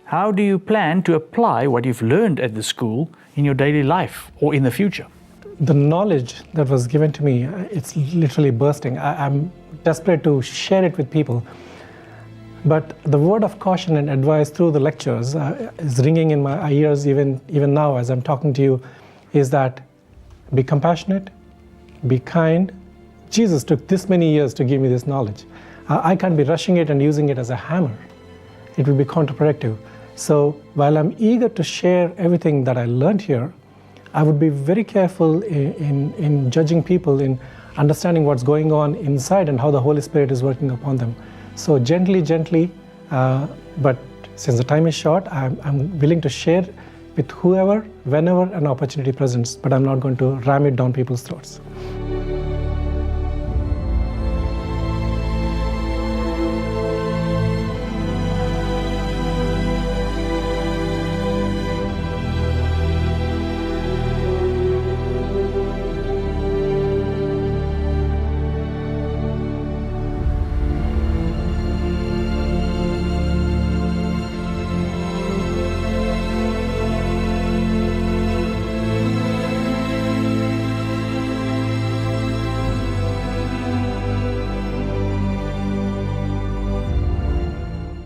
How do you plan to apply what you've learned at the school in your daily life or in the future? The knowledge that was given to me, it's literally bursting. I'm desperate to share it with people. But the word of caution and advice through the lectures is ringing in my ears even now as I'm talking to you, is that be compassionate, be kind. Jesus took this many years to give me this knowledge. I can't be rushing it and using it as a hammer. It will be counterproductive. So while I'm eager to share everything that I learned here, I would be very careful in judging people, in understanding what's going on inside and how the Holy Spirit is working upon them. So gently, but since the time is short, I'm willing to share with whoever, whenever an opportunity presents, but I'm not going to ram it down people's throats.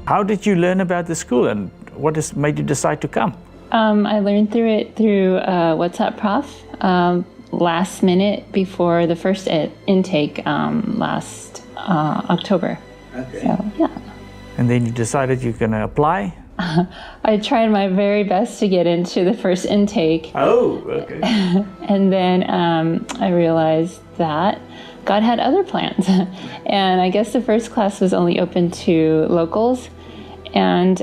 How did you learn about the school and what made you decide to come? I learned through WhatsApp Prof last minute before the first intake last October. Okay. So, yeah. And then you decided you're going to apply? I tried my very best to get into the first intake. Oh, okay. And then I realized that God had other plans. And I guess the first class was only open to locals. And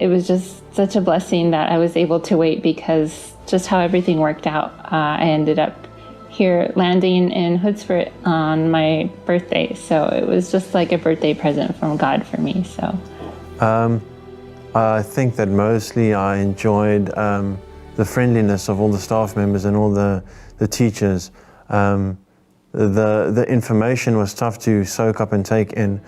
it was just such a blessing that I was able to wait, because just how everything worked out, I ended up here landing in Hoodsford on my birthday. So it was just like a birthday present from God for me. So I think that mostly I enjoyed the friendliness of all the staff members and all the teachers. The information was tough to soak up and take in,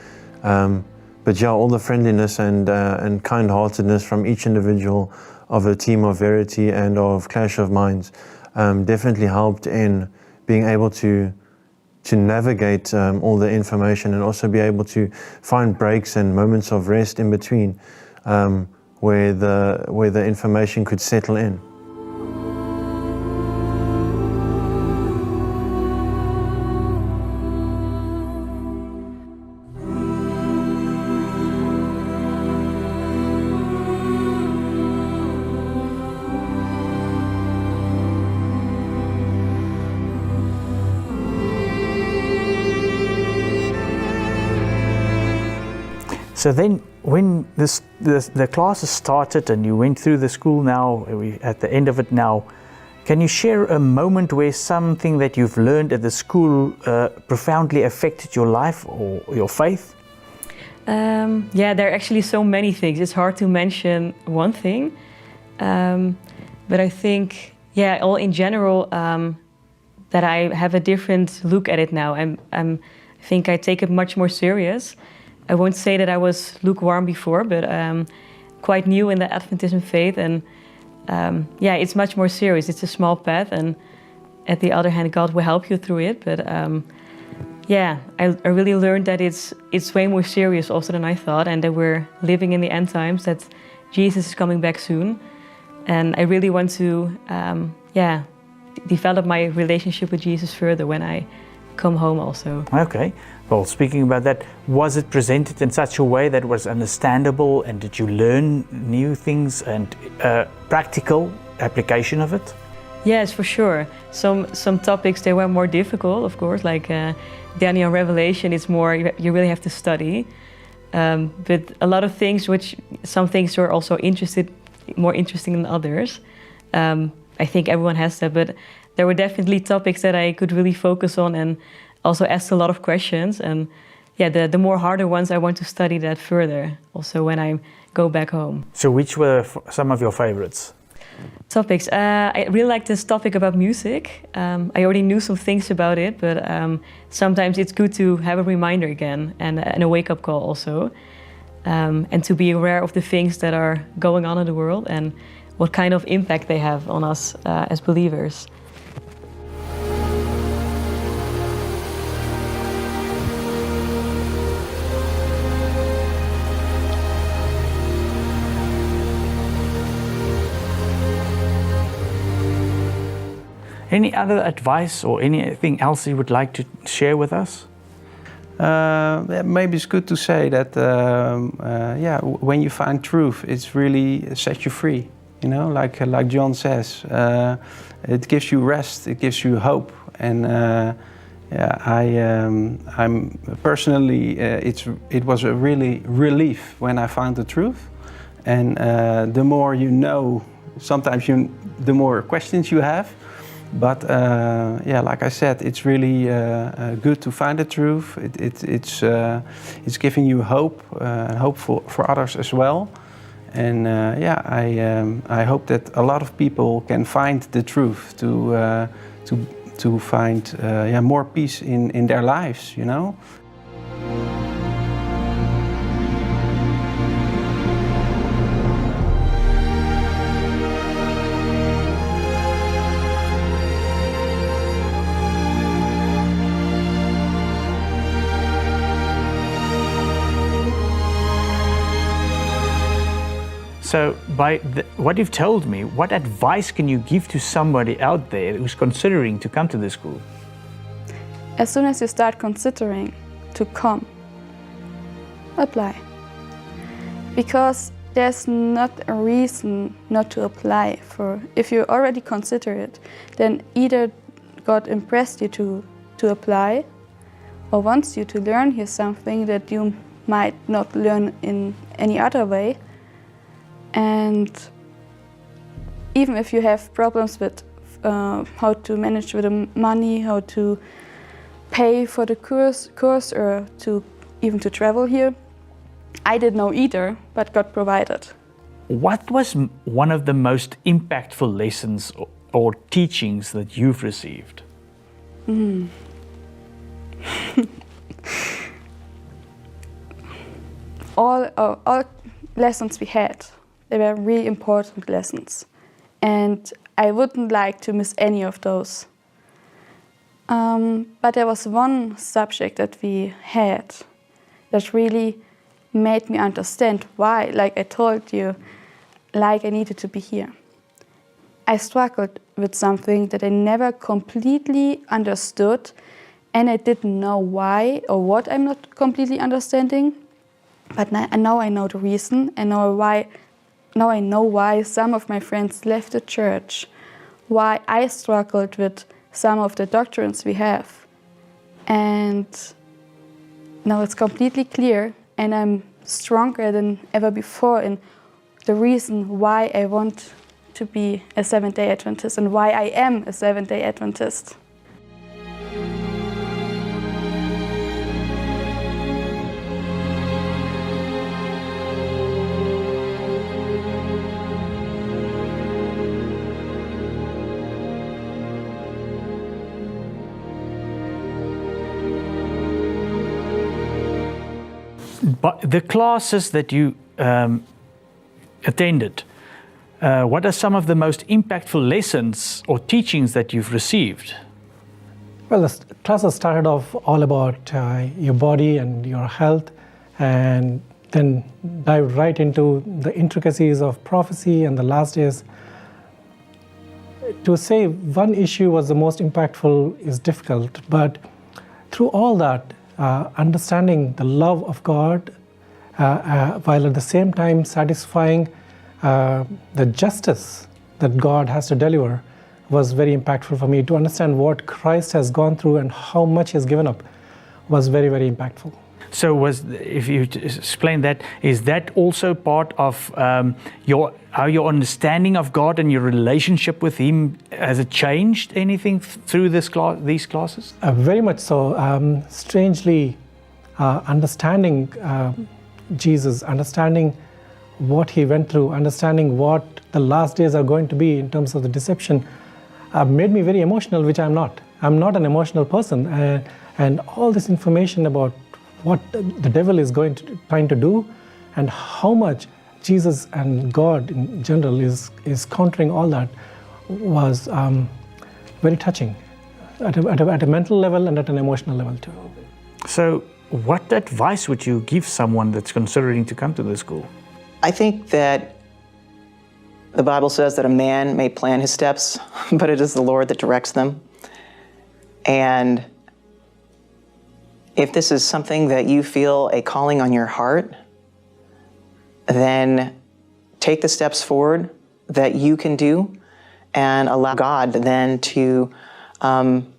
but yeah, all the friendliness and kind-heartedness from each individual of a team of Verity and of Clash of Minds definitely helped in being able to navigate all the information, and also be able to find breaks and moments of rest in between where the information could settle in. So then when the classes started and you went through the school now, we're at the end of it now, can you share a moment where something that you've learned at the school profoundly affected your life or your faith? Yeah, there are actually so many things. It's hard to mention one thing. But I think, yeah, all in general, that I have a different look at it now. I think I take it much more serious. I won't say that I was lukewarm before, but quite new in the Adventism faith. And yeah, it's much more serious. It's a small path, and at the other hand, God will help you through it. But yeah, I really learned that it's way more serious also than I thought, and that we're living in the end times, that Jesus is coming back soon. And I really want to yeah, develop my relationship with Jesus further when I come home also. Okay. Well, speaking about that, was it presented in such a way that was understandable, and did you learn new things and practical application of it? Yes, for sure. Some topics, they were more difficult, of course, like Daniel Revelation. It's more, you really have to study. But a lot of things, some things were also more interesting than others. I think everyone has that, but there were definitely topics that I could really focus on and also asked a lot of questions. And yeah, the more harder ones, I want to study that further also when I go back home. So which were some of your favorites? Topics. I really like this topic about music. I already knew some things about it, but sometimes it's good to have a reminder again and a wake-up call also. and to be aware of the things that are going on in the world and what kind of impact they have on us as believers. Any other advice or anything else you would like to share with us? Maybe it's good to say that when you find truth, it's really sets you free. You know, like John says, it gives you rest, it gives you hope, and I'm personally, it was a really relief when I found the truth, and the more you know, sometimes the more questions you have. But like I said, it's really good to find the truth. It's giving you hope, hope for others as well. And I hope that a lot of people can find the truth to find more peace in their lives. You know. So by what you've told me, what advice can you give to somebody out there who's considering to come to the school? As soon as you start considering to come, apply. Because there's not a reason not to apply for. If you already consider it, then either God impressed you to apply or wants you to learn here something that you might not learn in any other way. And even if you have problems with how to manage with the money, how to pay for the course or even to travel here, I didn't know either, but God provided. What was one of the most impactful lessons or teachings that you've received? all lessons we had, they were really important lessons. And I wouldn't like to miss any of those. But there was one subject that we had that really made me understand why, like I told you, like I needed to be here. I struggled with something that I never completely understood, and I didn't know why or what I'm not completely understanding. But now I know the reason. Now I know why some of my friends left the church, why I struggled with some of the doctrines we have. And now it's completely clear, and I'm stronger than ever before in the reason why I want to be a Seventh-day Adventist and why I am a Seventh-day Adventist. But the classes that you attended, what are some of the most impactful lessons or teachings that you've received? Well, the classes started off all about your body and your health, and then dived right into the intricacies of prophecy and the last days. To say one issue was the most impactful is difficult, but through all that, understanding the love of God, while at the same time satisfying the justice that God has to deliver, was very impactful for me. To understand what Christ has gone through and how much He has given up was very, very impactful. So if you explain that, is that also part of your understanding of God and your relationship with Him? Has it changed anything through these classes? Very much so. Strangely, understanding Jesus, understanding what He went through, understanding what the last days are going to be in terms of the deception, made me very emotional, which I'm not. I'm not an emotional person. And all this information about what the devil is trying to do and how much Jesus and God in general is countering all that was very touching at a mental level and at an emotional level too. So, what advice would you give someone that's considering to come to the school? I think that the Bible says that a man may plan his steps, but it is the Lord that directs them. And if this is something that you feel a calling on your heart, then take the steps forward that you can do and allow God then to open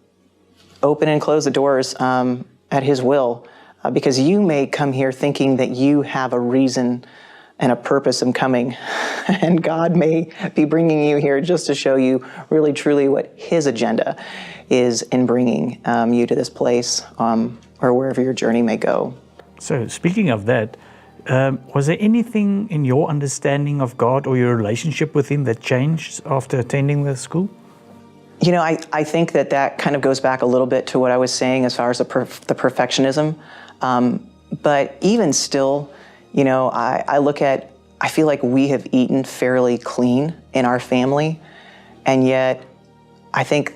and close the doors at His will. Because you may come here thinking that you have a reason and a purpose in coming. And God may be bringing you here just to show you really truly what His agenda is in bringing you to this place or wherever your journey may go. So speaking of that, was there anything in your understanding of God or your relationship with Him that changed after attending the school? You know, I think that kind of goes back a little bit to what I was saying as far as the perfectionism. But even still, you know, I feel like we have eaten fairly clean in our family. And yet, I think,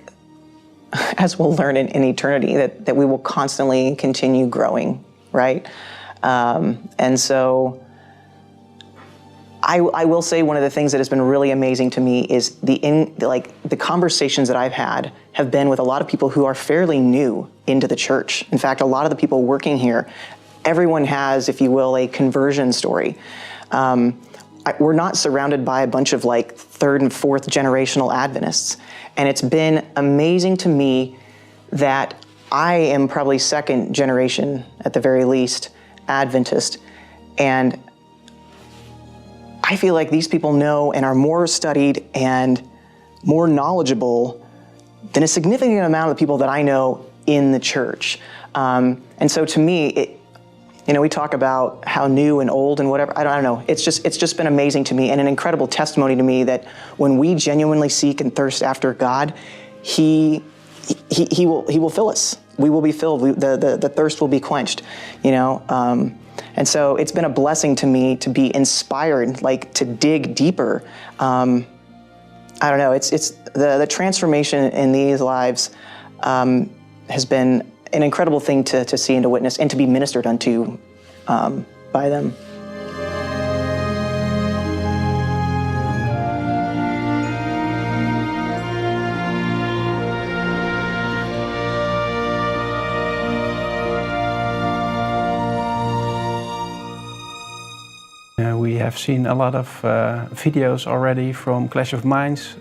as we'll learn in eternity, that we will constantly continue growing, right? And so, I will say one of the things that has been really amazing to me is the conversations that I've had have been with a lot of people who are fairly new into the church. In fact, a lot of the people working here, everyone has, if you will, a conversion story. We're not surrounded by a bunch of like third and fourth generational Adventists. And it's been amazing to me that I am probably second generation, at the very least, Adventist. And I feel like these people know and are more studied and more knowledgeable than a significant amount of the people that I know in the church. And so to me, we talk about how new and old and whatever, I don't know. It's just been amazing to me and an incredible testimony to me that when we genuinely seek and thirst after God, He will fill us. We will be filled. The thirst will be quenched, And so it's been a blessing to me to be inspired, like to dig deeper. I don't know. It's the transformation in these lives has been an incredible thing to see and to witness and to be ministered unto by them. We have seen a lot of videos already from Clash of Minds,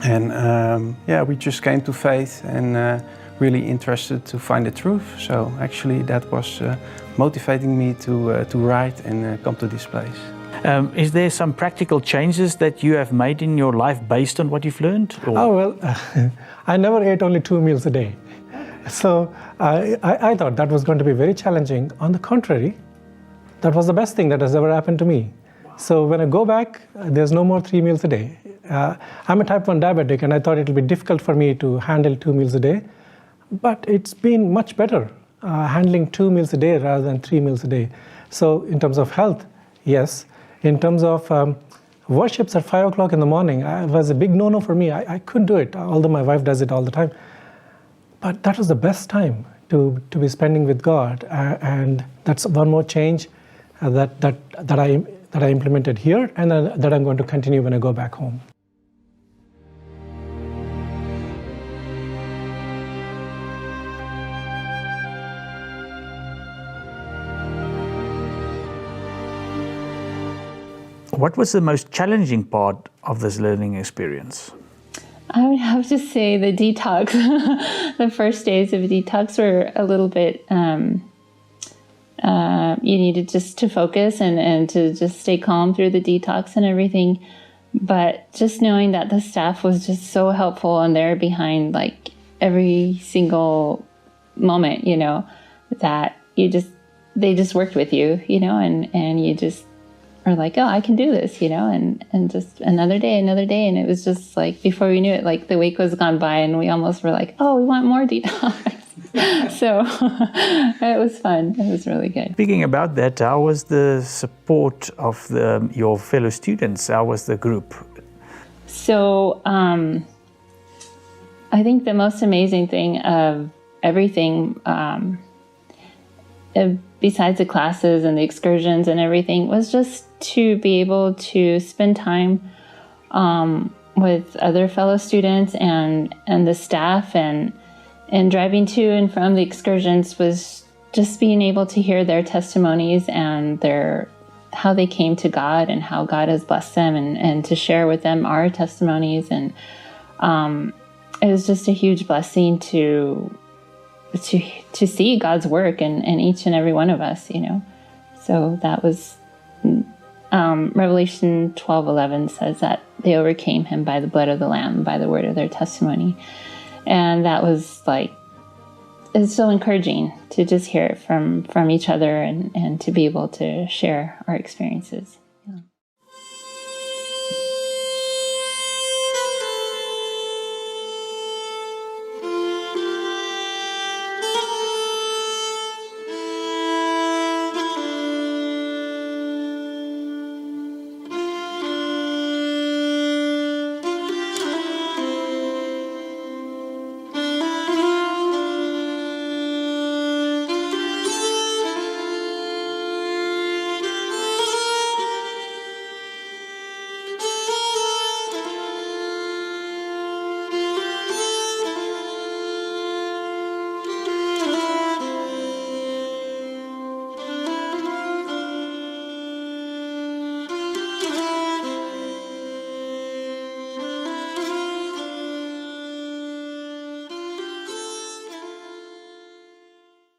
and we just came to faith and really interested to find the truth. So actually that was motivating me to write and come to this place. Is there some practical changes that you have made in your life based on what you've learned? Or? Oh, well, I never ate only 2 meals a day. So I thought that was going to be very challenging. On the contrary, that was the best thing that has ever happened to me. So when I go back, there's no more 3 meals a day. I'm a type 1 diabetic, and I thought it would be difficult for me to handle 2 meals a day. But it's been much better handling 2 meals a day rather than 3 meals a day. So in terms of health, yes. In terms of worships at 5 o'clock in the morning, it was a big no-no for me. I couldn't do it, although my wife does it all the time. But that was the best time to be spending with God. And that's one more change that I implemented here, and that I'm going to continue when I go back home. What was the most challenging part of this learning experience? I would have to say the detox. The first days of detox were a little bit, you needed just to focus and to just stay calm through the detox and everything. But just knowing that the staff was just so helpful and they're behind like every single moment, that they just worked with you, and you just are like, oh, I can do this, and just another day. And it was just like, before we knew it, like the week was gone by and we almost were like, oh, we want more detox. So it was fun. It was really good. Speaking about that, how was the support of your fellow students? How was the group? So I think the most amazing thing of everything, besides the classes and the excursions and everything, was just to be able to spend time with other fellow students and the staff, and driving to and from the excursions was just being able to hear their testimonies and how they came to God and how God has blessed them, and to share with them our testimonies. And it was just a huge blessing to see God's work in each and every one of us, you know. So that was Revelation 12:11 says that they overcame him by the blood of the Lamb, by the word of their testimony. And that was like, it's so encouraging to just hear it from each other and to be able to share our experiences.